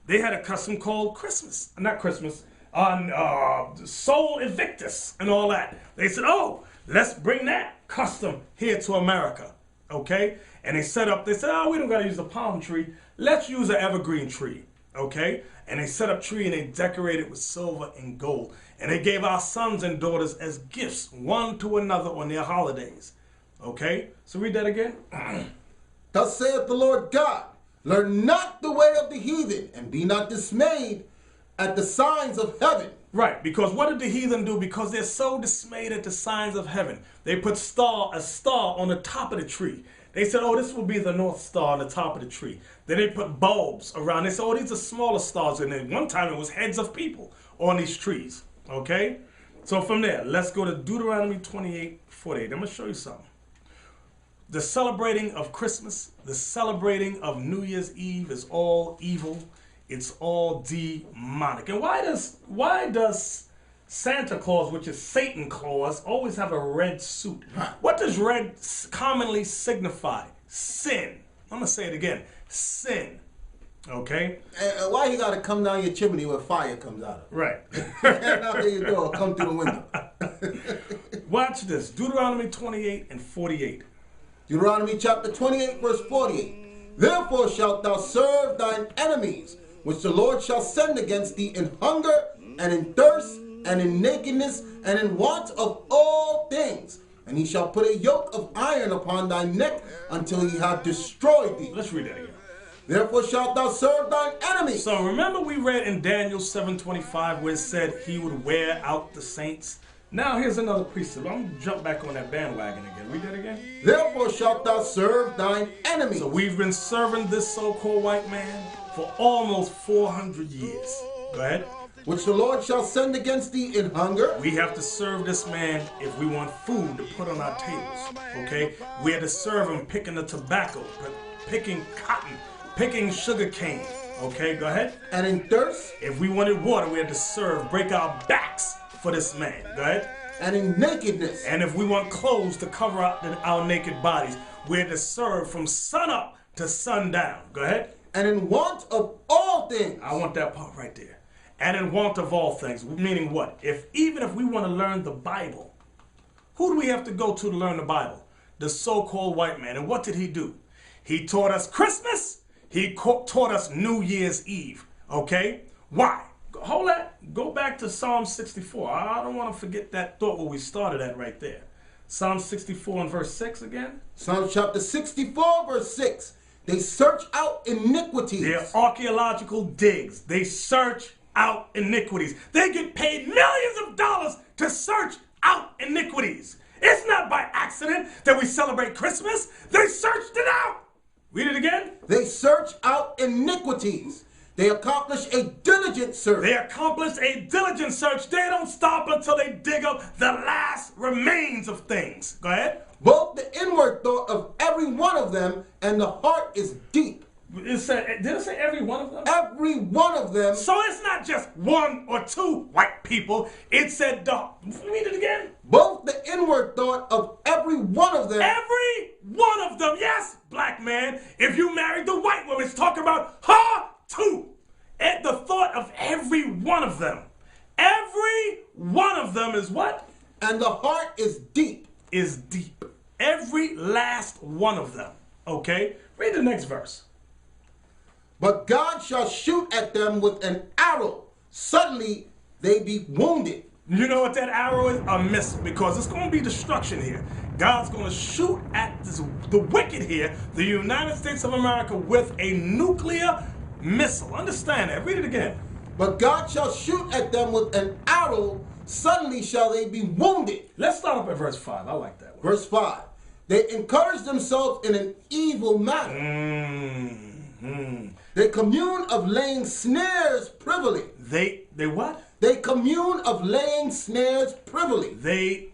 They had a custom called Christmas. Not Christmas. Sol Invictus and all that. They said, oh, let's bring that custom here to America. Okay? And they said, oh, we don't got to use a palm tree. Let's use an evergreen tree. Okay? And they set up tree and they decorated with silver and gold. And they gave our sons and daughters as gifts, one to another on their holidays. Okay? So read that again. Thus saith the Lord God, learn not the way of the heathen, and be not dismayed at the signs of heaven. Right, because what did the heathen do? Because they're so dismayed at the signs of heaven. They put a star on the top of the tree. They said, oh, this will be the North Star on the top of the tree. Then they put bulbs around. They said, oh, these are smaller stars. And then one time it was heads of people on these trees. Okay? So from there, let's go to Deuteronomy 28:48. I'm going to show you something. The celebrating of Christmas, the celebrating of New Year's Eve is all evil. It's all demonic. And why does Santa Claus, which is Satan Claus, always have a red suit? What does red commonly signify? Sin. I'm going to say it again. Sin. Okay? And why you got to come down your chimney where fire comes out of? Right. Get out your door, come through the window. Watch this. Deuteronomy 28:48. Deuteronomy chapter 28, verse 48. Therefore shalt thou serve thine enemies, which the Lord shall send against thee in hunger, and in thirst, and in nakedness, and in want of all things. And he shall put a yoke of iron upon thy neck until he have destroyed thee. Let's read that again. Therefore shalt thou serve thine enemies. So remember we read in Daniel 7:25 where it said he would wear out the saints? Now here's another precept. I'm going to jump back on that bandwagon again. Read that again. Therefore shalt thou serve thine enemies. So we've been serving this so-called white man for almost 400 years. Go ahead. Which the Lord shall send against thee in hunger. We have to serve this man if we want food to put on our tables. Okay? We have to serve him picking the tobacco, picking cotton, picking sugar cane. Okay, go ahead. And in thirst. If we wanted water, we had to break our backs for this man. Go ahead. And in nakedness. And if we want clothes to cover up our naked bodies, we had to serve from sun up to sundown. Go ahead. And in want of all things. I want that part right there. And in want of all things. Meaning what? Even if we want to learn the Bible, who do we have to go to learn the Bible? The so-called white man. And what did he do? He taught us Christmas. He taught us New Year's Eve. Okay? Why? Hold that. Go back to Psalm 64. I don't want to forget that thought where we started at right there. Psalm 64 and verse 6 again. Psalm chapter 64 verse 6. They search out iniquities. They're archaeological digs. They search out iniquities. They get paid millions of dollars to search out iniquities. It's not by accident that we celebrate Christmas. They searched it out. Read it again. They search out iniquities. They accomplish a diligent search. They accomplish a diligent search. They don't stop until they dig up the last remains of things. Go ahead. Both the inward thought of every one of them and the heart is deep. It just said, did it say every one of them? Every one of them. So it's not just one or two white people. It said, read it again. Both the inward thought of every one of them. Every one of them. Yes, black man. If you married the white woman, it's talking about her too. And the thought of every one of them. Every one of them is what? And the heart is deep. Is deep. Every last one of them. Okay? Read the next verse. But God shall shoot at them with an arrow. Suddenly they be wounded. You know what that arrow is? A missile. Because it's going to be destruction here. God's going to shoot at the wicked here, the United States of America, with a nuclear missile. Understand that. Read it again. But God shall shoot at them with an arrow. Suddenly shall they be wounded. Let's start up at verse 5. I like that one. Verse 5. They encourage themselves in an evil manner. They commune of laying snares privily. They what? They commune of laying snares privily. They,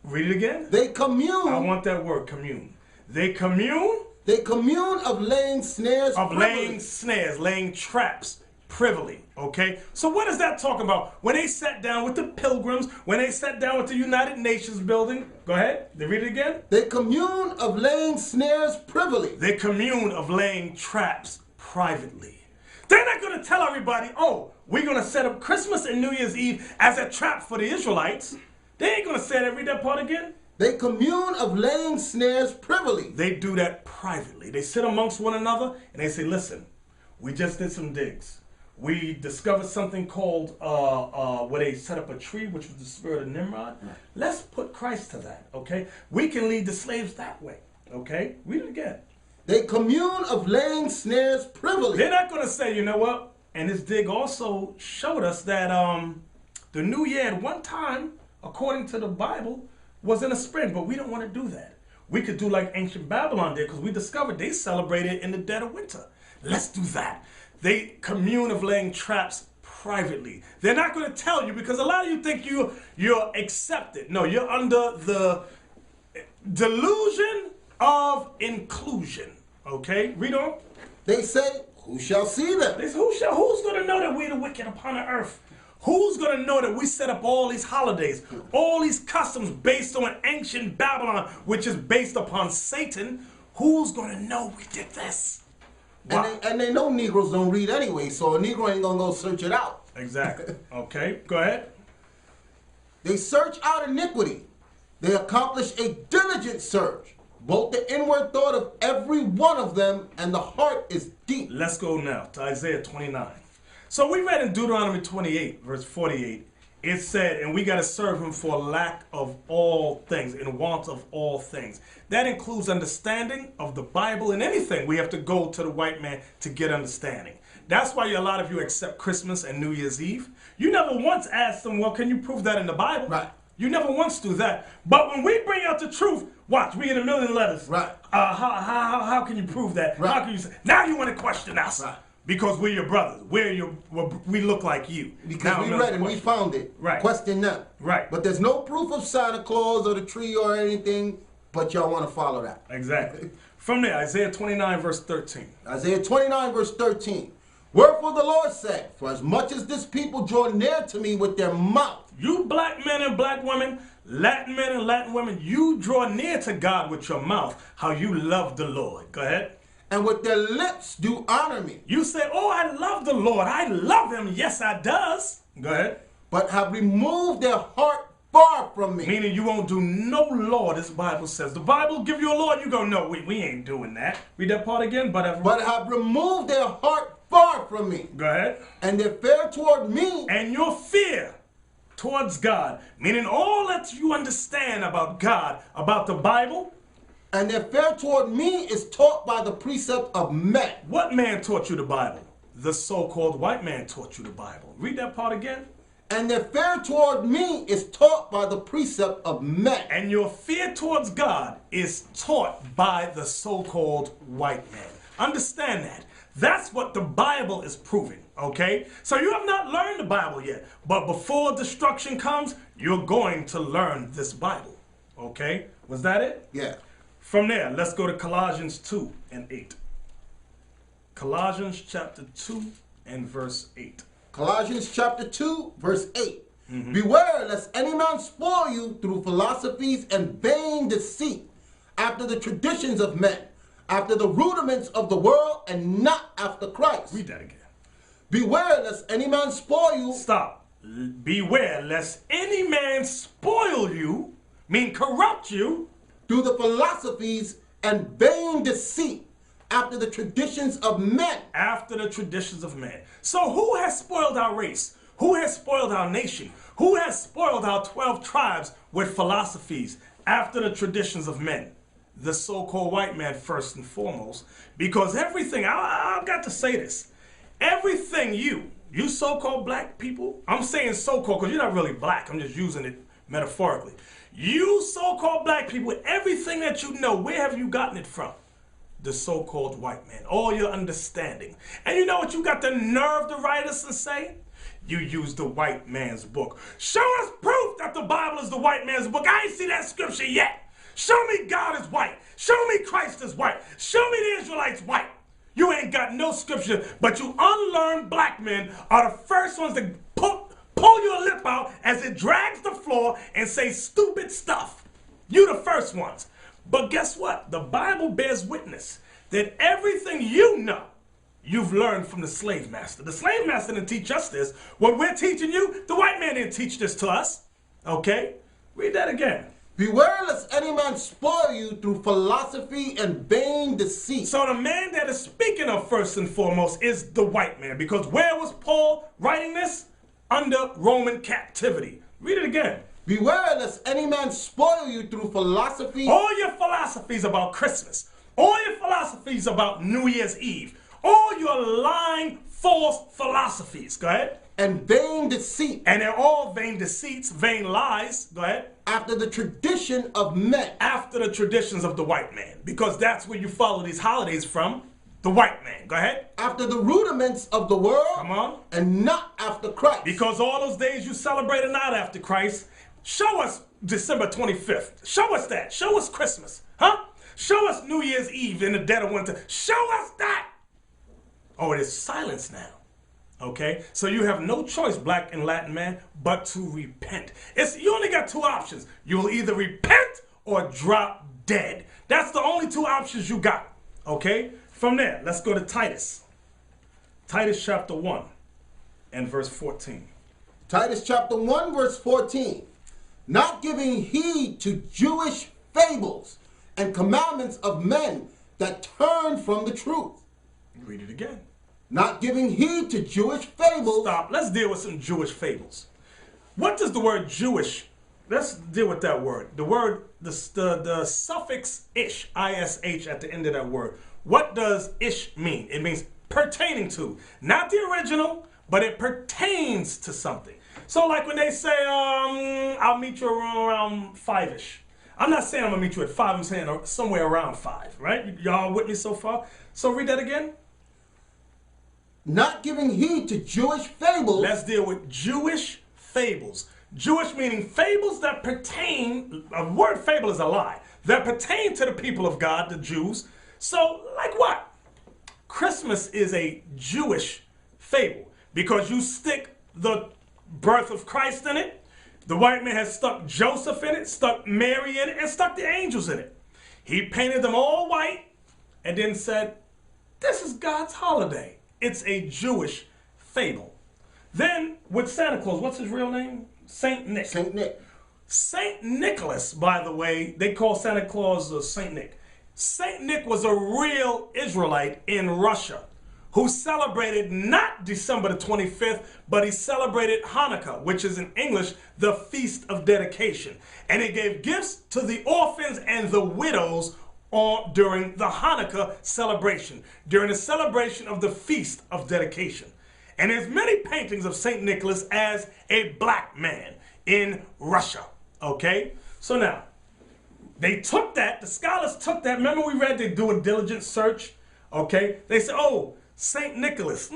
read it again? They commune. I want that word, commune. They commune? They commune of laying snares of privily. Laying snares, laying traps privily, okay? So what is that talking about? When they sat down with the pilgrims, when they sat down with the United Nations building, go ahead, they read it again? They commune of laying snares privily. They commune of laying traps privately. They're not going to tell everybody, oh, we're going to set up Christmas and New Year's Eve as a trap for the Israelites. They ain't going to say that. Read that part again. They commune of laying snares privily. They do that privately. They sit amongst one another and they say, listen, we just did some digs. We discovered something called, where they set up a tree, which was the spirit of Nimrod. Let's put Christ to that, okay? We can lead the slaves that way, okay? Read it again. They commune of laying snares privily. They're not going to say, you know what? And this dig also showed us that the new year at one time, according to the Bible, was in the spring, but we don't want to do that. We could do like ancient Babylon did, because we discovered they celebrated in the dead of winter. Let's do that. They commune of laying traps privately. They're not going to tell you, because a lot of you think you're accepted. No, you're under the delusion of inclusion. Okay, read on. They say, who shall see them? They say, who's going to know that we're the wicked upon the earth? Who's going to know that we set up all these holidays, all these customs based on ancient Babylon, which is based upon Satan? Who's going to know we did this? Wow. And they know Negroes don't read anyway, so a Negro ain't going to go search it out. Exactly. Okay, go ahead. They search out iniquity. They accomplish a diligent search. Both the inward thought of every one of them and the heart is deep. Let's go now to Isaiah 29. So we read in Deuteronomy 28, verse 48, it said, and we got to serve him for lack of all things, in want of all things. That includes understanding of the Bible and anything. We have to go to the white man to get understanding. That's why a lot of you accept Christmas and New Year's Eve. You never once asked them, well, can you prove that in the Bible? Right. You never once do that. But when we bring out the truth, watch, we get a million letters. Right. How can you prove that? Right. How can you say? Now you want to question us. Right. Because we're your brothers. We look like you. Because now we read it, we found it. Right. Question them. Right. But there's no proof of Santa Claus or the tree or anything, but y'all want to follow that. Exactly. From there, Isaiah 29, verse 13. Isaiah 29, verse 13. Wherefore the Lord said, for as much as this people draw near to me with their mouth. You black men and black women, Latin men and Latin women, you draw near to God with your mouth, how you love the Lord. Go ahead. And with their lips do honor me. You say, oh, I love the Lord. I love him. Yes, I does. Go ahead. But have removed their heart far from me. Meaning you won't do no law, this Bible says. The Bible give you a law, you go, no, we ain't doing that. Read that part again. But have removed their heart far from me. Go ahead. And their fear toward me. And your fear towards God. Meaning all that you understand about God, about the Bible. And their fear toward me is taught by the precept of men. What man taught you the Bible? The so-called white man taught you the Bible. Read that part again. And their fear toward me is taught by the precept of men. And your fear towards God is taught by the so-called white man. Understand that. That's what the Bible is proving, okay? So you have not learned the Bible yet, but before destruction comes, you're going to learn this Bible, okay? Was that it? Yeah. From there, let's go to Colossians 2 and 8. Colossians chapter 2 and verse 8. Colossians chapter 2, verse 8. Beware lest any man spoil you through philosophies and vain deceit, after the traditions of men, after the rudiments of the world, and not after Christ. Read that again. Beware lest any man spoil you. Stop. Beware lest any man spoil you, mean corrupt you, through the philosophies and vain deceit, after the traditions of men. After the traditions of men. So who has spoiled our race? Who has spoiled our nation? Who has spoiled our 12 tribes with philosophies after the traditions of men? The so-called white man first and foremost. Because everything, I've got to say this, everything you so-called black people, I'm saying so-called because you're not really black, I'm just using it metaphorically. You so-called black people, everything that you know, where have you gotten it from? The so-called white man, all your understanding. And you know what you got the nerve to write us and say? You use the white man's book. Show us proof that the Bible is the white man's book. I ain't see that scripture yet. Show me God is white. Show me Christ is white. Show me the Israelites white. You ain't got no scripture, but you unlearned black men are the first ones to pull your lip out as it drags the floor and say stupid stuff. You the first ones. But guess what? The Bible bears witness that everything you know, you've learned from the slave master. The slave master didn't teach us this. What we're teaching you, the white man didn't teach this to us. Okay? Read that again. Beware lest any man spoil you through philosophy and vain deceit. So the man that is speaking of first and foremost is the white man. Because where was Paul writing this? Under Roman captivity. Read it again. Beware lest any man spoil you through philosophy. All your philosophies about Christmas. All your philosophies about New Year's Eve. All your lying, false philosophies. Go ahead. And vain deceit. And they're all vain deceits, vain lies. Go ahead. After the tradition of men. After the traditions of the white man. Because that's where you follow these holidays from. The white man. Go ahead. After the rudiments of the world. Come on. And not after Christ. Because all those days you celebrate are not after Christ. Show us December 25th. Show us that. Show us Christmas. Huh? Show us New Year's Eve in the dead of winter. Show us that. Oh, it is silence now. Okay? So you have no choice, black and Latin man, but to repent. You only got two options. You'll either repent or drop dead. That's the only two options you got. Okay? From there, let's go to Titus. Titus chapter 1 and verse 14. Titus chapter 1 verse 14. Not giving heed to Jewish fables and commandments of men that turn from the truth. Read it again. Not giving heed to Jewish fables. Stop. Let's deal with some Jewish fables. What does the word Jewish, let's deal with that word. The word, the suffix ish, I-S-H at the end of that word. What does ish mean? It means pertaining to. Not the original, but it pertains to something. So like when they say, I'll meet you around 5-ish. I'm not saying I'm going to meet you at 5. I'm saying somewhere around 5, right? Y'all with me so far? So read that again. Not giving heed to Jewish fables. Let's deal with Jewish fables. Jewish meaning fables that pertain, a word fable is a lie, that pertain to the people of God, the Jews. So like what? Christmas is a Jewish fable because you stick the birth of Christ in it. The white man has stuck Joseph in it, stuck Mary in it, and stuck the angels in it. He painted them all white and then said, this is God's holiday. It's a Jewish fable. Then with Santa Claus, what's his real name? Saint Nick. Saint Nick. Saint Nicholas, by the way, they call Santa Claus Saint Nick. Saint Nick was a real Israelite in Russia who celebrated not December the 25th, but he celebrated Hanukkah, which is in English, the Feast of Dedication. And he gave gifts to the orphans and the widows during the Hanukkah celebration, during the celebration of the Feast of Dedication. And there's many paintings of St. Nicholas as a black man in Russia, okay? So now, they took that, the scholars took that, remember we read they do a diligent search, okay? They said, oh, St. Nicholas,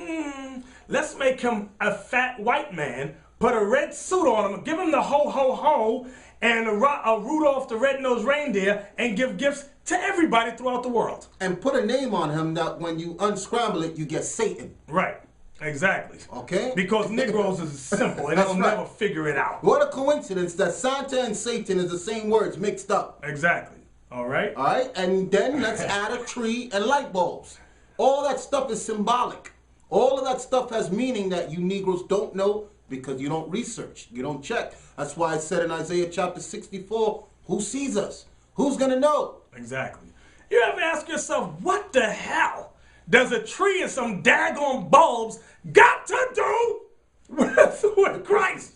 let's make him a fat white man, put a red suit on him, give him the ho-ho-ho, and a Rudolph the red-nosed reindeer, and give gifts to everybody throughout the world. And put a name on him that when you unscramble it, you get Satan. Right. Exactly. Okay? Because Negroes is simple and they'll never figure it out. What a coincidence that Santa and Satan is the same words mixed up. Exactly. All right? All right? And then let's add a tree and light bulbs. All that stuff is symbolic. All of that stuff has meaning that you Negroes don't know because you don't research. You don't check. That's why I said in Isaiah chapter 64, who sees us? Who's going to know? Exactly. You ever ask yourself, what the hell does a tree and some daggone bulbs got to do with Christ?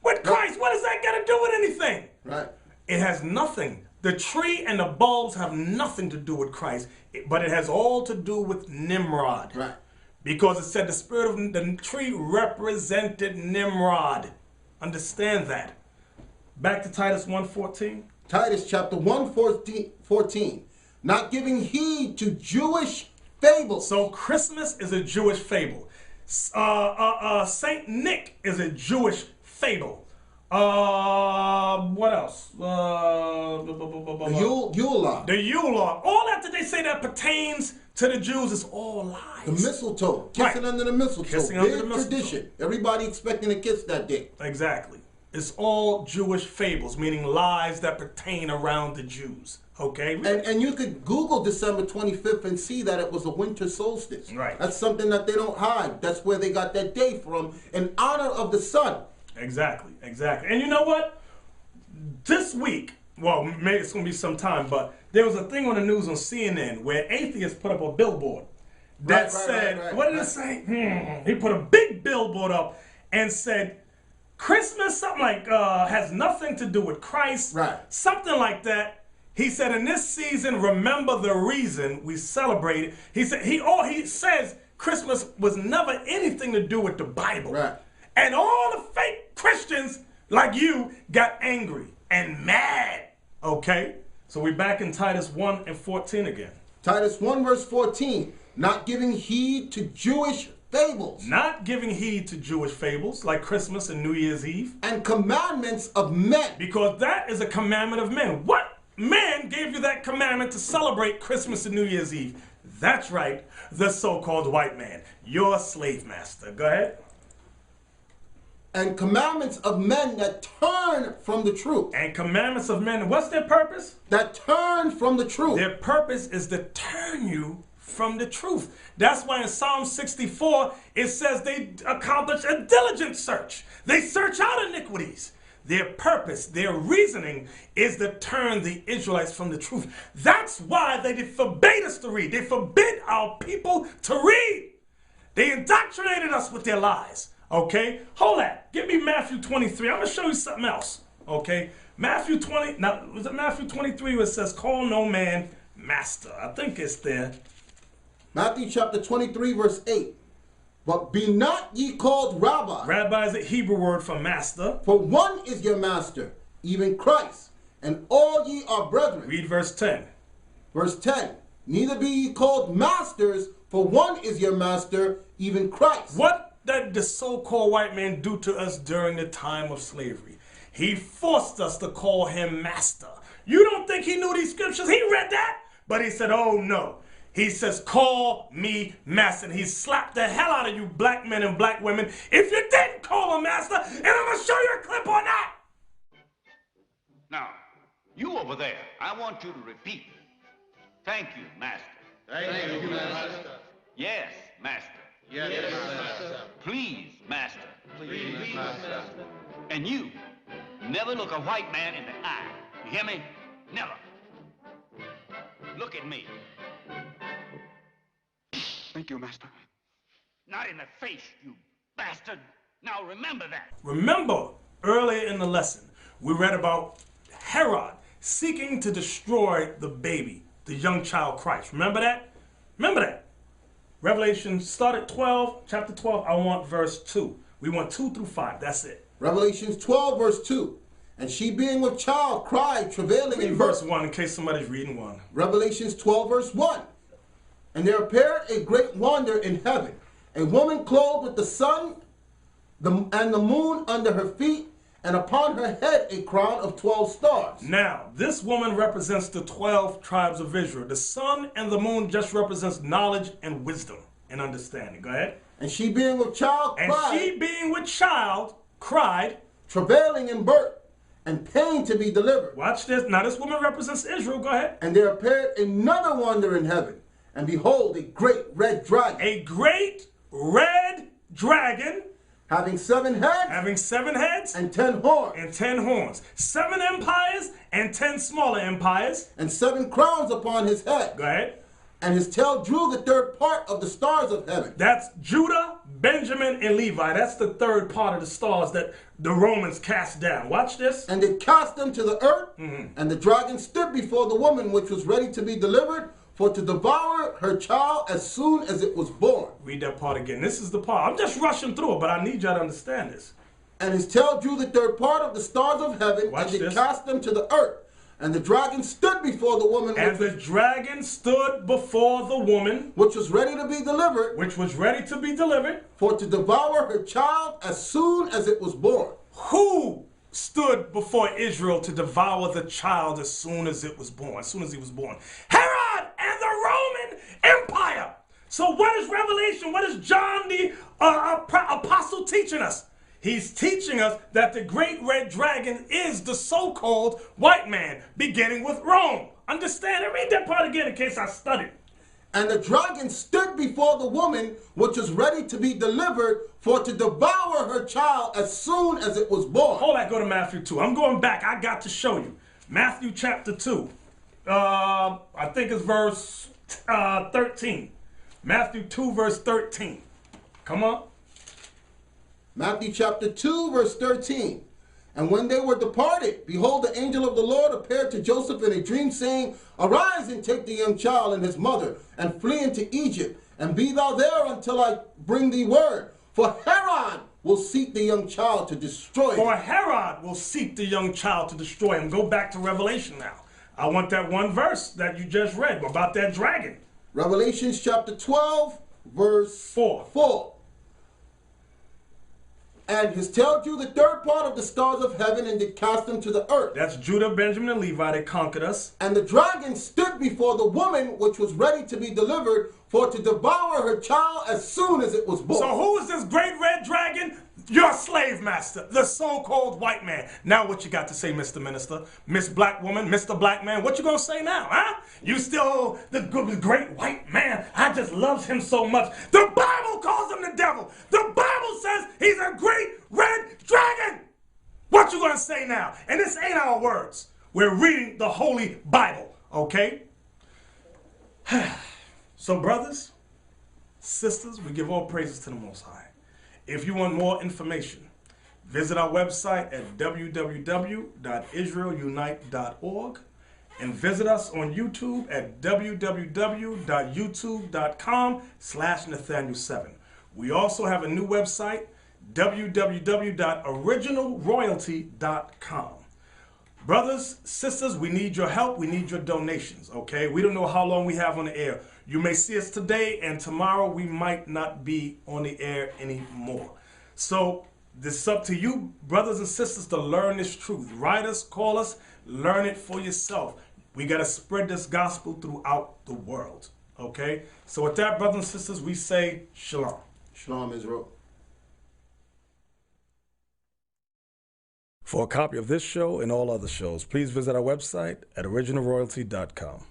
With Christ, what does that got to do with anything? Right. It has nothing. The tree and the bulbs have nothing to do with Christ, but it has all to do with Nimrod. Right. Because it said the spirit of the tree represented Nimrod. Understand that. Back to Titus 1:14. Titus chapter 1:14. Not giving heed to Jewish fables. So Christmas is a Jewish fable. Saint Nick is a Jewish fable. What else? The Yule log. The Yule log. All that they say that pertains to the Jews is all lies. The mistletoe. Kissing under the mistletoe. Kissing Big under the mistletoe. tradition. Everybody expecting to kiss that day. Exactly. It's all Jewish fables, meaning lies that pertain around the Jews. Okay? And you could Google December 25th and see that it was a winter solstice. Right. That's something that they don't hide. That's where they got that day from in honor of the sun. Exactly. Exactly. And you know what? This week, well, maybe it's going to be some time, but there was a thing on the news on CNN where atheists put up a billboard that said, what did it say? He put a big billboard up and said, Christmas, something like, has nothing to do with Christ. Right. Something like that. He said, in this season, remember the reason we celebrate it. He said, he says Christmas was never anything to do with the Bible. Right. And all the fake Christians like you got angry and mad. Okay? So we're back in Titus 1:14 again. Titus 1:14. Not giving heed to Jewish fables. Not giving heed to Jewish fables like Christmas and New Year's Eve. And commandments of men. Because that is a commandment of men. What man gave you that commandment to celebrate Christmas and New Year's Eve? That's right, the so-called white man, your slave master. Go ahead. And commandments of men that turn from the truth. And commandments of men, what's their purpose? That turn from the truth. Their purpose is to turn you from the truth. That's why in Psalm 64, it says they accomplish a diligent search. They search out iniquities. Their purpose, their reasoning is to turn the Israelites from the truth. That's why they forbade us to read. They forbid our people to read. They indoctrinated us with their lies. Okay? Hold that. Give me Matthew 23. I'm going to show you something else. Okay? Matthew 20. Now, was it Matthew 23 where it says, call no man master? I think it's there. Matthew chapter 23 verse 8. But be not ye called rabbi. Rabbi is a Hebrew word for master. For one is your master, even Christ, and all ye are brethren. Read verse 10. Verse 10. Neither be ye called masters, for one is your master, even Christ. What did the so-called white man do to us during the time of slavery? He forced us to call him master. You don't think he knew these scriptures? He read that, but he said, oh no. He says, call me master. And he slapped the hell out of you black men and black women if you didn't call him master. And I'm going to show you a clip on that. Now, you over there, I want you to repeat. Thank you, master. Thank you, master. Yes, master. Yes, master. Please, master. Please, master. And you, never look a white man in the eye. You hear me? Never. Look at me. Thank you, master. Not in the face, you bastard. Now remember that. Remember, earlier in the lesson, we read about Herod seeking to destroy the baby, the young child Christ. Remember that? Remember that. Revelation started 12, chapter 12. I want verse 2. We want 2 through 5. That's it. Revelations 12 verse 2. And she being with child cried, travailing Read in verse 1 in case somebody's reading one. Revelations 12 verse 1. And there appeared a great wonder in heaven, a woman clothed with the sun and the moon under her feet, and upon her head a crown of 12 stars. Now, this woman represents the 12 tribes of Israel. The sun and the moon just represents knowledge and wisdom and understanding. Go ahead. And she being with child And cried, she being with child cried. travailing in birth, and pain to be delivered. Watch this. Now, this woman represents Israel. Go ahead. And there appeared another wonder in heaven, and behold, a great red dragon, A great red dragon having 7 heads having 7 heads and 10 horns, and 10 horns. 7 empires and 10 smaller empires. and 7 crowns upon his head. Go ahead. And his tail drew the third part of the stars of heaven. That's Judah, Benjamin, and Levi. That's the third part of the stars that the Romans cast down. Watch this. And they cast them to the earth, and the dragon stood before the woman which was ready to be delivered, for to devour her child as soon as it was born. Read that part again. This is the part. I'm just rushing through it, but I need y'all to understand this. And his tail drew the third part of the stars of heaven, Watch and they this. cast them to the earth. And the dragon stood before the woman And the dragon stood before the woman, which was ready to be delivered, which was ready to be delivered. for to devour her child as soon as it was born. Who stood before Israel to devour the child as soon as it was born, as soon as he was born? Herod and the Roman Empire. So what is Revelation? What is John the apostle teaching us? He's teaching us that the great red dragon is the so-called white man, beginning with Rome. Understand it? Read that part again in case I studied. And the dragon stood before the woman which was ready to be delivered, for to devour her child as soon as it was born. Hold that, go to Matthew 2. I'm going back. I got to show you. Matthew chapter 2. I think it's verse 13. Matthew 2 verse 13. Come on. Matthew chapter 2, verse 13. And when they were departed, behold, the angel of the Lord appeared to Joseph in a dream, saying, Arise and take the young child and his mother, and flee into Egypt, and be thou there until I bring thee word. For Herod will seek the young child to destroy For him. Herod will seek the young child to destroy him. Go back to Revelation now. I want that one verse that you just read about that dragon. Revelations chapter 12, verse 4. 4. And his tail drew the third part of the stars of heaven, and did cast them to the earth. That's Judah, Benjamin, and Levi. They conquered us. And the dragon stood before the woman which was ready to be delivered, for to devour her child as soon as it was born. So who is this great red dragon? Your slave master, the so-called white man. Now what you got to say, Mr. Minister? Miss Black Woman, Mr. Black Man, what you gonna say now, huh? You still the great white man. I just love him so much. The Bible calls him the devil. The Bible says he's a great red dragon. What you gonna say now? And this ain't our words. We're reading the Holy Bible, okay? So brothers, sisters, we give all praises to the Most High. If you want more information, visit our website at www.israelunite.org and visit us on YouTube at www.youtube.com/Nathaniel7. We also have a new website, www.originalroyalty.com. Brothers, sisters, we need your help. We need your donations, okay? We don't know how long we have on the air. You may see us today, and tomorrow we might not be on the air anymore. So this is up to you, brothers and sisters, to learn this truth. Write us, call us, learn it for yourself. We got to spread this gospel throughout the world, okay? So with that, brothers and sisters, we say shalom. Shalom, Israel. For a copy of this show and all other shows, please visit our website at originalroyalty.com.